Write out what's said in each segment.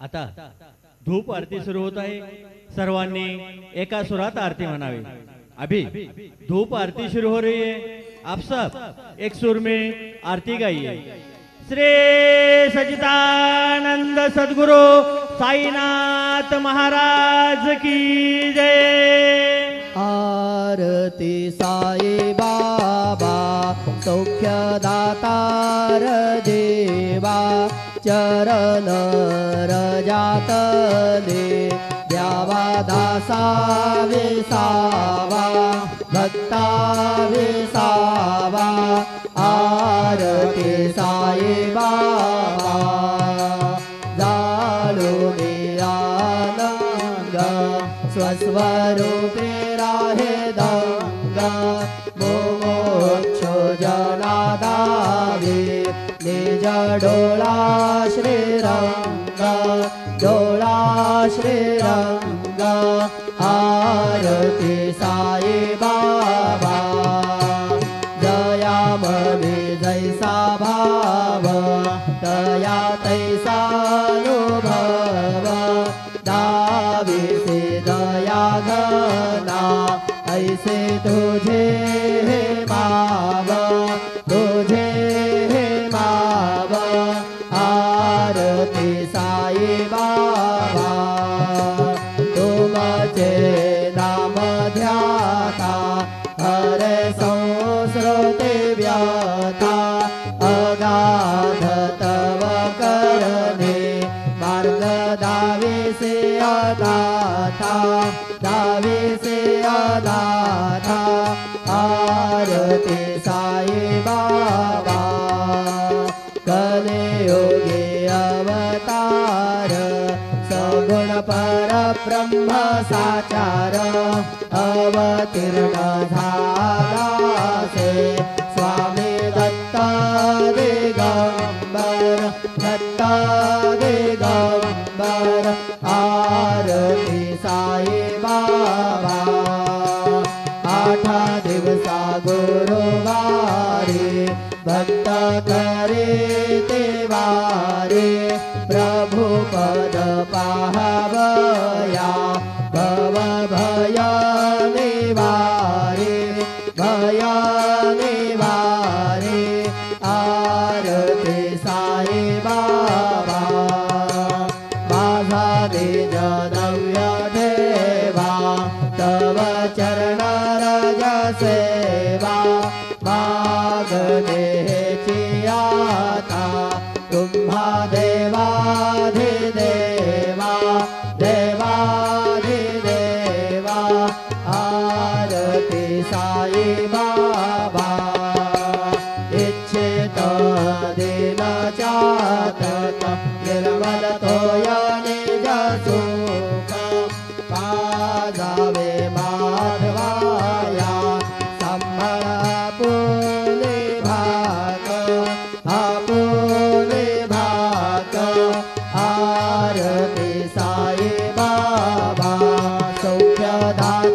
आता धूप आरती सुरू होत आहे। सर्वांनी एका सुरात आरती म्हणावी। अभी धूप आरती शुरू हो रही है। आप सब एक सुर में आरती गाइए। श्री सच्चिदानंद सद्गुरु साईनाथ महाराज की जय। आरती साई बाबा सौख्यदातार देवा चरण रजातले द्यावा दासा विसावा भक्ता विसावा। आरती साई बाबा जाळूने आनंद स्वस्वरूपे राहे दंग मोक्षो जनादावे निज डोळा श्रीरंग डोळा श्रीरंग। आरती साई बाबा जया मने जैसा भाव तया तैसा अनुभव दावी से दया घना ऐसे तुझे हे माव तुझे हे माव। आरती साई बाबा तुमचे नाम ध्याता हरे संस्कृते व्यथा अगाध तव करणे मार्ग दावी से अदाथा दावी से अदाथा। आरती साई बाबा कलियुगे अवतार सगुण पर ब्रह्म साचार अवतीर्ण झाला से स्वामी दत्त दिगंबर दत्त दिगंबर। आरती साई बाबा आठा दिवसा गुरुवारी भक्त करे ते वारे प्रभु पद पाहवया भव भय निवारे भय निवारे। आरती साई बाबा माझा निज नव्य देवा तव चरण रज सेवा मागणे चियाता तुम्हा देवाधिदेवा देवाधिदेवा। आरती साई बाबा इच्छित दिन चातक निर्मल तोय निज सुख पाजावे माधवाया संभळ पुले भाग आपुले भाग। आरती साई बाबा सौख्यदातार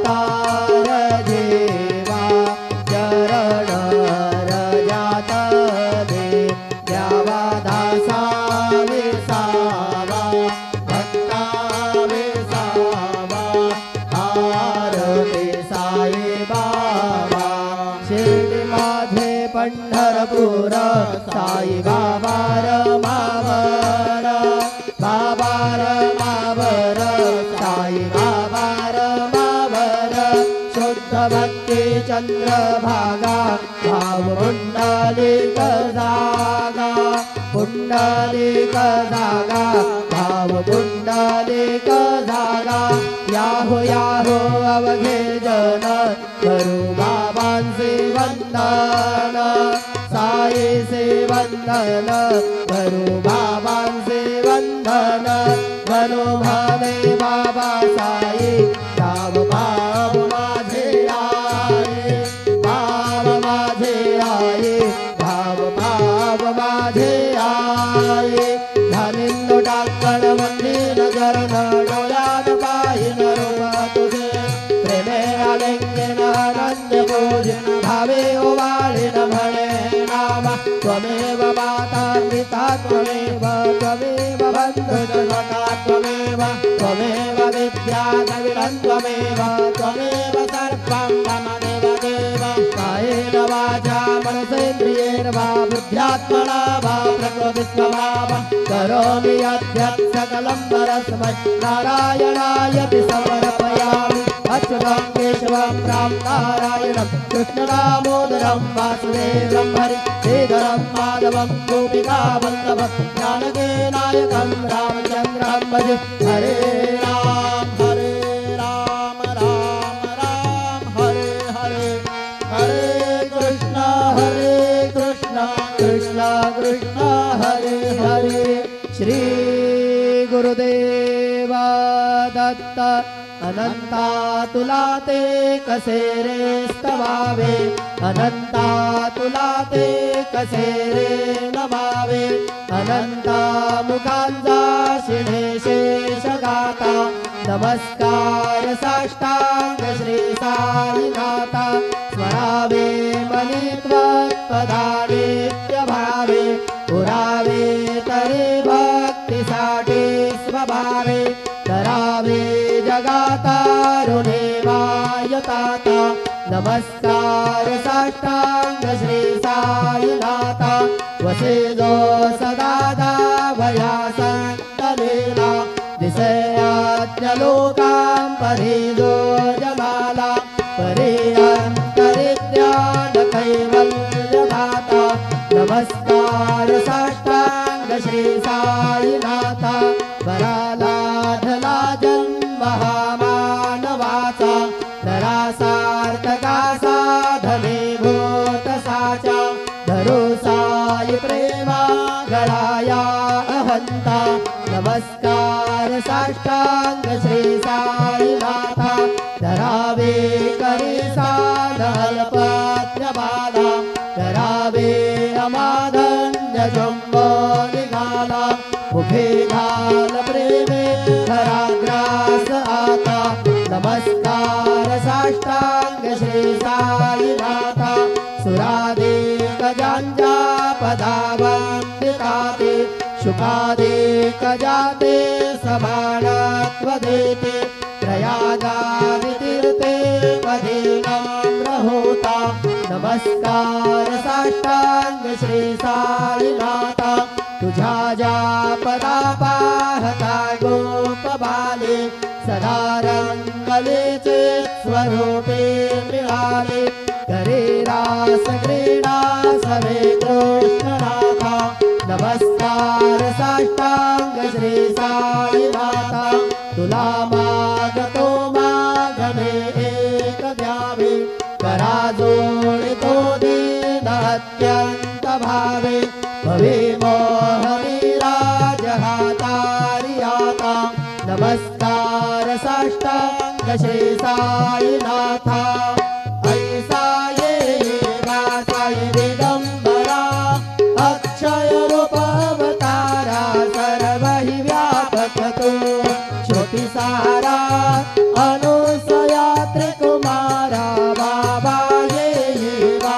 देवा चरण रजातले द्यावा दासा विसावा भक्ता विसावा। आरती साई बाबा शिर्डी माझे पंढरपूर साई बाबा रमावर बाबा रमावर साई बाबा रमावर। शुद्ध भक्ती चंद्रभागा भाव पुंडलिक जागा पुंडलिक जागा भाव पुंडलिक जागा। याहो याहो अवघे जन करू बाबांचे वंदन साई से वंदन करू बाबांचे वंदन। मनोभावे बाबा साई राम बाब माझे आये बाब माझे आये भाव बाब माझे आये। धनिंदो टाकण मंदिर नजर डोळ्यात पाहिन रूप तुझे प्रेमे आलिंगन अनन्य पूजन भावे ओवाळीन म्हणे नाम त्वमेव माता पिता त्वमेव त्वमेव बंधु जनता त्वमेव त्वमेव विद्याकविरं त्वमेव त्वमेव सर्वं मम देवदेव कायेन वाचा मनसेन्द्रियेण वा बुद्ध्यात्मना वा प्रकृतिस्वभावं करोमि यद्यत् सकलं परस्मै नारायणायति समर्पयामि अच्युतं केशवं राम नारायणं कृष्णदामोदरं वासुदेवं हरि श्रीधरं माधवं गोपिकावल्लभं जानकीनायकं रामचन्द्रं भजे हरे राम राम राम हरे हरे हरे कृष्ण कृष्ण कृष्ण हरे हरे श्री गुरुदेव दत्त अनंता तुला ते कसे रे स्तवावे अनंता तुला ते कसे रे नमावे अनंता मुखांचा शिणे शेष गाता नमस्कार साष्टांग श्री साईनाथा स्मरावे मनित्वत्पदानित्य भावे पुरावे तरे भक्तीसाठी स्वभावे करावे जगातारुणे वायताता नमस्कार साष्टांग श्री साईनाथा वसे जो सदा भया संतलेला दिसयाज्ञ लोकां परिजो जमाला परे अंतरिज्ञान कैवल्य दाता नमस्कार साष्टांग श्री साईनाथा परालाधला जन्म महामानवाचा नरासार्थका साधने भूत साचा धरो साई प्रेमा गळाया अहंता नमस्कार साष्टांग श्री साईनाथा धरावे करी साधल्पत्य बाला करावे अमाधन्य जंबो निघाला मुखे घाल प्रेमे घराग्रास आता नमस्कार साष्टांग श्री साईनाथा सुरादेक जांजा पदावंदिताते शुकादेक जाते समानत्व देते प्रयागादितीर्थे पदे नम्र होता नमस्कार साष्टांग श्री साईनाथा तुझ्या ज्या पदा पाहता गोपबाले सदा रंगलेचे स्वरूपे मिळाले करे रास क्रीडा सवे कृष्णनाथा नमस्कार साष्टांग श्री साईनाथा तुला मागतो मागणे एक द्यावे करा जोडितो दीन अत्यंत भावे भवे मोहनीराज हातारियाता नमस्कार साष्टांग श्री साईनाथा ऐसा येगा साई दिगंबरा अक्षय रूप अवतारा सर्व हि व्यापक तो श्रुति सारा अनुसया त्रिकुमारा बाबा येवा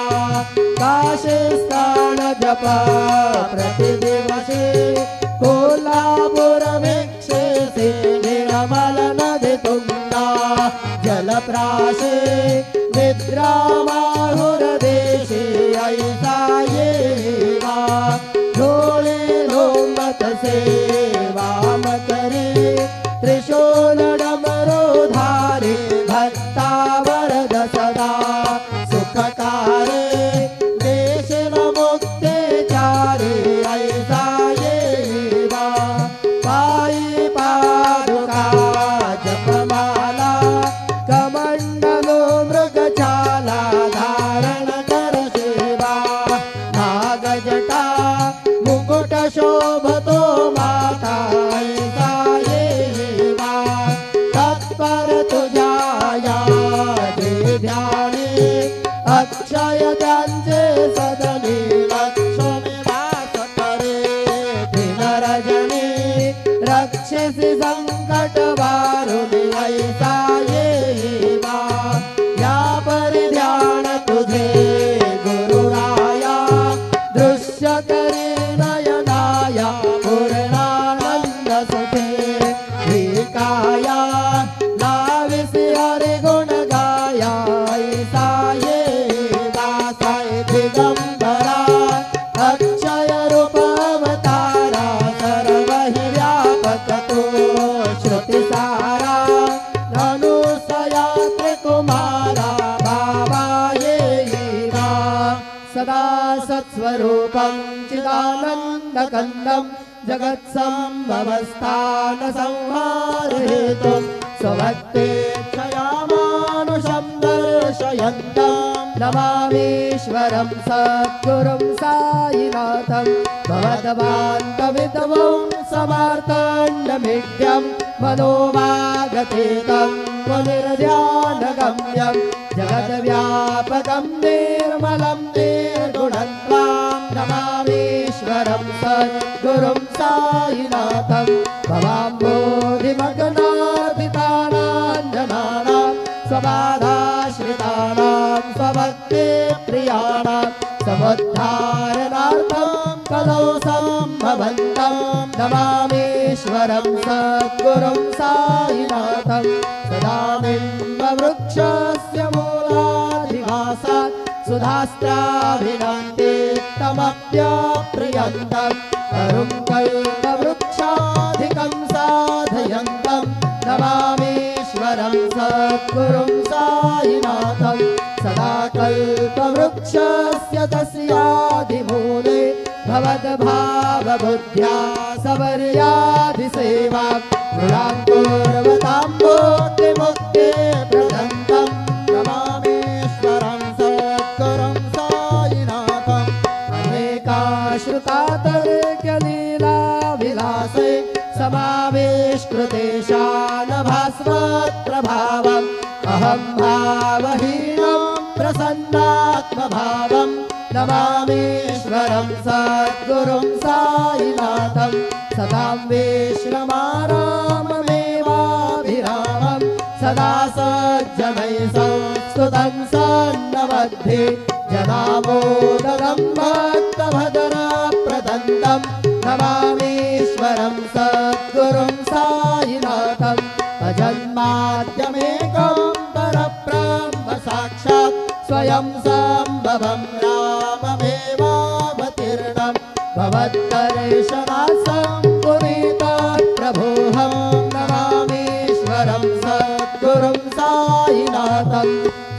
काशे स्थान जप प्रतिदिवसे कोल्हापुर वीक्षेसे निर्मल नदी तुंगा जलप्राशे निद्रामाहुरदेशे ऐसा येवा ढोळे लोंबत सेवाम करे त्रिशूल डमरोधारे भक्तावरद सदा सुखकारे देशेन मुक्ते चारे ऐसा येवा पायी पादुका जपमाला कमंडलो मृगछाला धारण कर सेवा नागजटा मुकुट शोभतो माता ऐसा येवा तत्पर तुझ्या या जे ध्याने अक्षय त्यांचे सदनी लक्ष्मी वास करे दिनरजनी रक्षसी संकट वारुणी ऐसा येवा या परिध्यान तुझे गुरुराया दृश्य करे नयनाया पूर्णानंद सुखे स्कन्दं जगत्सम्भवस्थानसंहारहेतुं स्वभक्तेच्छया मानुषं दर्शयन्तं नमामीश्वरं सद्गुरुं साईनाथं भवद्वान्तविद्वं समार्तण्डमीड्यं मनोवागतीतं मुनिर्ध्यानगम्यं जगद्व्यापकं निर्मलं निर्गुणं त्वां नमामीश्वरं सद्गुरुं साईनाथं भवाम्बोधिमग्नार्पितानां स्वबाधाश्रितानां स्वभक्तिप्रियाणां समुद्धारणार्थं कलौ सम्भवन्तं नमामीश्वरं सद्गुरुं साईनाथं सदानिम्बवृक्षस्य मूलाधिवासात् सुधास्त्राभिनन्ति तमप्यप्रियन्तं करुं कल्पवृक्षाधिकं साधयन्तं नमामीश्वरं सद्गुरुं साईनाथं सदा कल्पवृक्षस्य तस्याधिमूले भवद्भावबुद्ध्या सवर्याधिसेवा नृणां कुर्वतां मुक्तिप्रदन्तं नमामीश्वरं सद्गुरुं साईनाथम् अनेकाश्रुतातर्क्यलीलाविलासे समावेशकृतेशानभास्वत्प्रभावम् अहं भावहीनं प्रसन्नात्मभावं नमामीश्वरं सद्गुरुं साईनाथं सदां विश्रमाराममेवाभिरामं सदा सज्जनैः संस्तुतं सन्नवद्धे जनामोदनं भक्तभजनप्रदन्तं नमामीश्वरं सद्गुरुं साईनाथं अजन्माद्यमेकं परब्रह्म साक्षात् स्वयं सम्भवं राममेवावतीर्णं भवद्दर्शनात् सम्पुनीतात् प्रभोऽहं नमामीश्वरं सद्गुरुं साईनाथं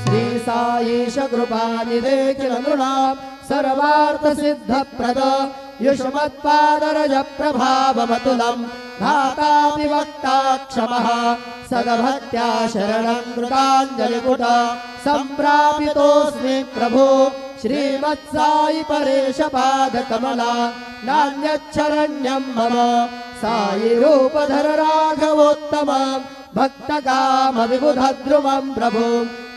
श्री साईश कृपानिधे किल नृणां सर्वार्थसिद्धप्रद युष्मत्पादरज प्रभावमतुलं धातापि वक्ता क्षमः सदभक्त्या शरणं कृताञ्जलिपुट सम्प्रापितोऽस्मि प्रभो श्रीमत्साई परेश पादकमला नान्यच्छरण्यं मम साई रूपधर राघवोत्तम भक्तकाम विबुधद्रुमं प्रभो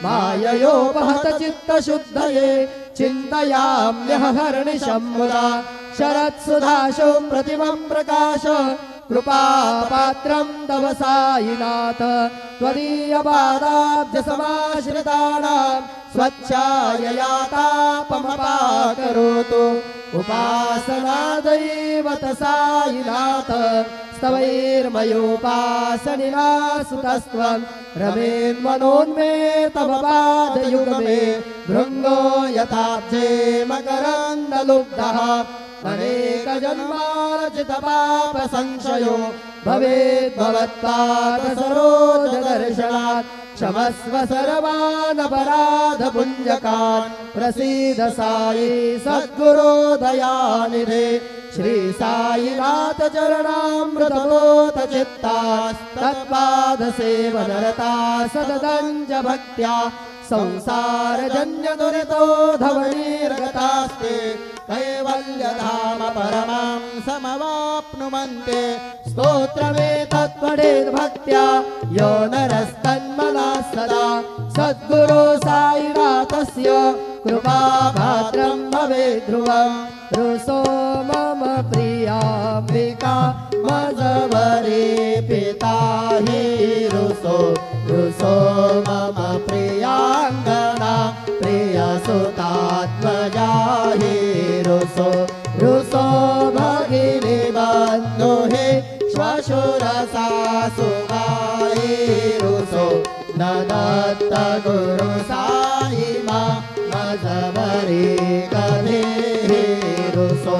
माययोपहत चित्तशुद्धये चिन्तयाम्यहर्निशं मुदा शरत्सुधाशो प्रतिमं प्रकाश कृपापात्रं तव साईनाथ त्वदीयपादाब्जसमाश्रितानां स्वच्छायया तापमपाकरोतु उपासनादैवत साईनाथ स्तवैर्मयोपासनिना सुतस्त्वं रमेन्मनोन्मे तव पादयुगमे भृङ्गो यथाब्जे मकरन्दलुब्धः अनेकजन्मार्जितपापसंशयो भवेद्भवत्पादसरोजदर्शनात् क्षमस्व सर्वानपराधपुञ्जकान् प्रसीद साई सद्गुरो दयानिधे श्री साईनाथ चरणामृतबोध चित्तास्तत्पादसेवनरता सददञ्ज भक्त्या संसारजन्य दुरितो धवनीर्गतास्ते कैवल्यधाम परमां समवाप्नुवन्ते स्तोत्रमेतत्पठेद् भक्त्या यो नरस्तन्मनः सदा सद्गुरो साईनाथस्य कृपापात्रं भवेत् ध्रुवम् रुसो मम प्रियाम्बिका मजवरे पिता हि रुसो मम प्रियाङ्गना प्रियसुतात्मजा हि रुसो भगिनी बन्धु हि श्वशुरसासुभाई रुसो न दत्त गुरु साई मा मजवरे कधे रुसो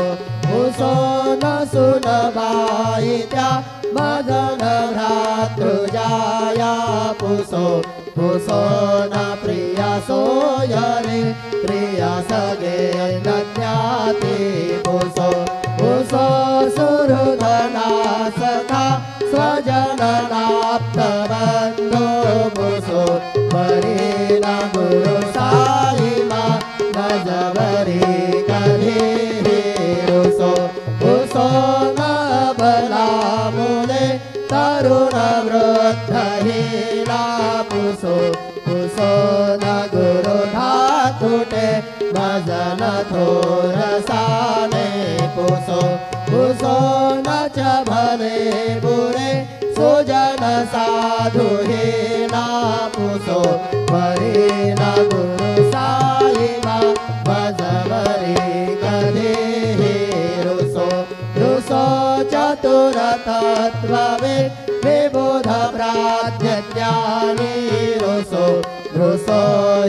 न सुनबाई त्या मदन भ्रातृजाया पुसो न प्रिया सोयरे प्रिया सगे न ज्ञाति पुसो सुहृदना सखा स्वजननाप्तबन्धो पुसो वरेण गुरु साई मां गजवरे कधे रुसो पुसो न बला मुले तरुण वृद्ध हीना पुसो पुसो न गुरु धातुटे भजन थोरसाने पुसो पुसो न च भले बुरे सुजन साधु हीना पुसो वरेण गुरु साई मां भजवरे कधे रुसो रुसो चतुर तत्त्वविद् विबुध प्राज्ञ ज्ञानी रुसो रुसो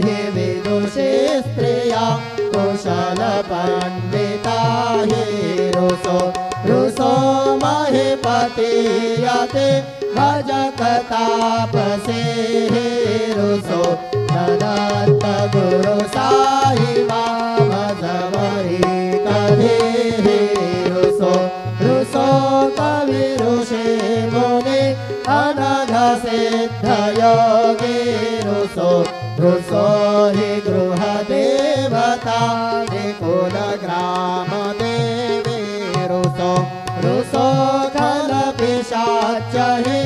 हि विदुषी स्त्रिया कुशल पंडिता हि रुसो रुसो महीपति यते भजकतापसे हि रुसो ददत्त गुरु साई मां भजवरे कधे रुसो रुसो कवि ऋषि मुनि अनघ सिद्ध योगी रुसो रुसो हि गृह देवता निकुल ग्राम देवी रुसो रुसो खल पिशाच हि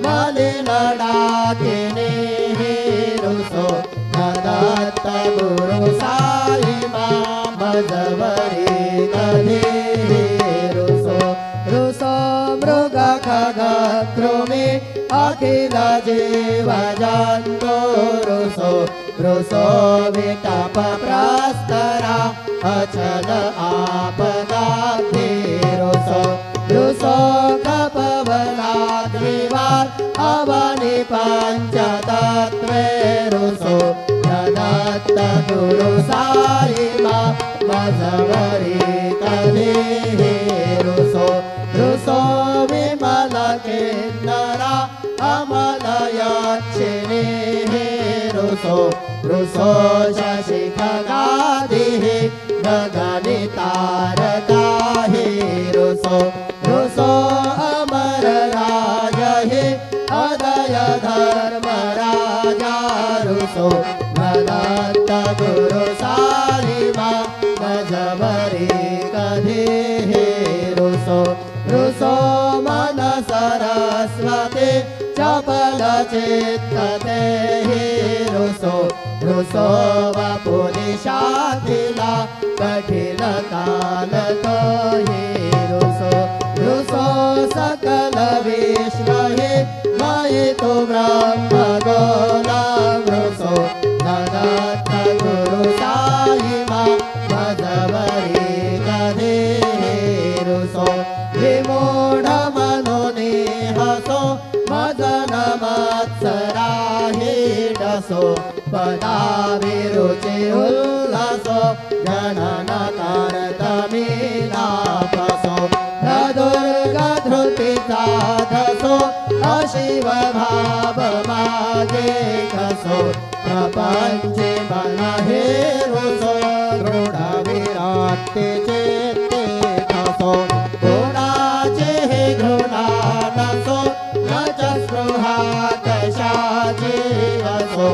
मलिन डाकिनी हि रुसो ददत्त गुरु साई मां भजवरे कधे रुसो रुसो मृग खग द्रुमि अखिल जीव जन्तु रुसो रुसो विटप प्रस्तरा अचल आपदाब्धि रुसो रुसो कपवनाग्निवार अवनि पञ्चतत्त्वे रुसो ददत्त गुरु साई मां भजवरे कधे रुसो रुसो विमल किन्नरा अमल यक्षिणी रुसो रुसो शशि खगादिः गगनितारका हि रुसो रुसो अमर राज हि अदय धर्मराजा रुसो ददत्त गुरु साई मां भजवरे कधे रुसो रुसो मन सरस्वती चपल चित्तते रुसो रुसो वपुनिषाथिला कठिन काल तो रुसो रुसो सकल विश्व हि मयि तु ब्रह्म गोलाम रुसो ददत्त गुरु साई मां भजवरे कधे रुसो विमूढ मनोनिहसो मदन मत्सराहि डसो पदाभिरुचि उल्लसो जनन कारतमीनापसो न दुर्गधृति साधसो अशिव भाव मागे कसो प्रपञ्चे मन हेरुसो दृढ विराट्ति चेत्ते कसो गुणाचे घृणानसो न च स्पृहा कशाचे असो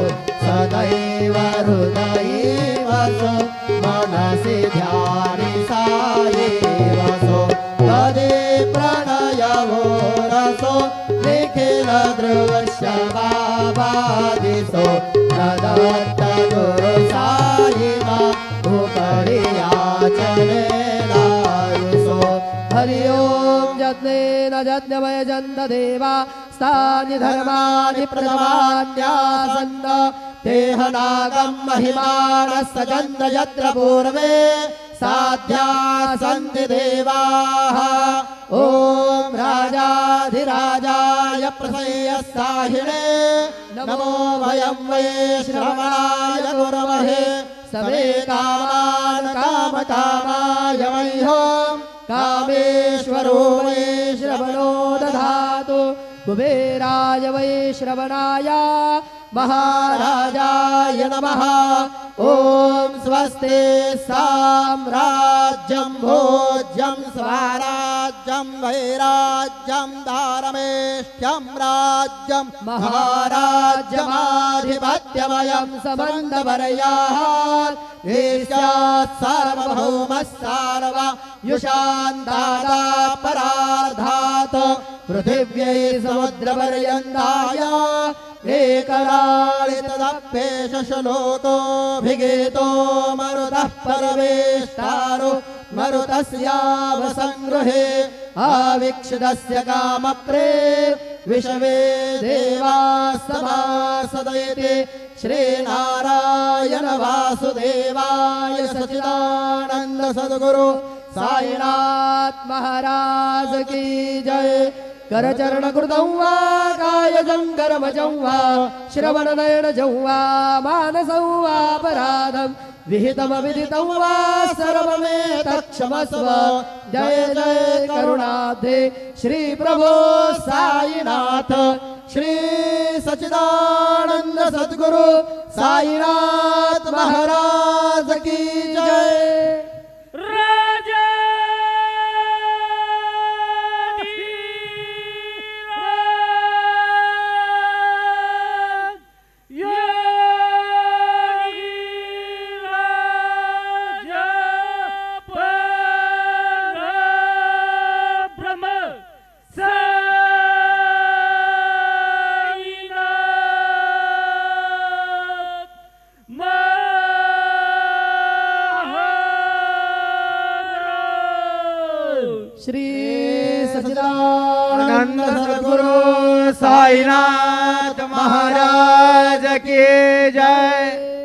सदैव हृदये वसो मनसि ध्यानि साये वसो तदे प्रणयवो रसो निखिल दृश्य बाबादिसो ददत्त गुरु साई मां उपरि याचने लायुसो हरि ओम यज्ञेन यज्ञमय जन्त देवा स्थानि धर्माणि प्रथमान्यासन्न देहनागं महिमानः सजन्त यत्र पूर्वे साध्या सन्ति देवाः ॐ राजाधिराजाय प्रसय्यस्ताहिणे नमो वयं वै श्रवणाय गुरवहे समे कामान् कामकामाय मह्यं कामेश्वरो वै श्रवणो दधातु कुबेराय वै श्रवणाय महाराजाय नमः ॐ स्वस्ति साम्राज्यं भोज्यं स्वराज्यं वैराज्यं धारमेष्ट्यं राज्यं महाराज्यमाधिपत्यमयं सम्बन्धपरयाः ईश्यात् सार्वभौमः सार्वयुषान्दाता परार्धात् पृथिव्यै समुद्रपर्यन्ताय एकराळितदप्येष श्लोकोऽभिगीतो मरुतः परमेष्टारो मरुतस्यावसङ्गृहे आवीक्षितस्य कामप्रे विषवे देवास्तभासदयति श्रीनारायण वासुदेवाय सच्चिदानन्द सद्गुरु साईनाथ महाराज की जय। करचरण कृतं वा कायजं कर्मजं वा श्रवणनयनजं वा मानसं वापराधं विहितमविदितं वा सर्वमेतत्क्षमस्व। जय जय करुणाब्धे श्री प्रभो साईनाथ श्री सच्चिदानंद सद्गुरु साईनाथ महाराज की जय। श्री सच्चिदानंद सद्गुरु साईनाथ महाराज की जय।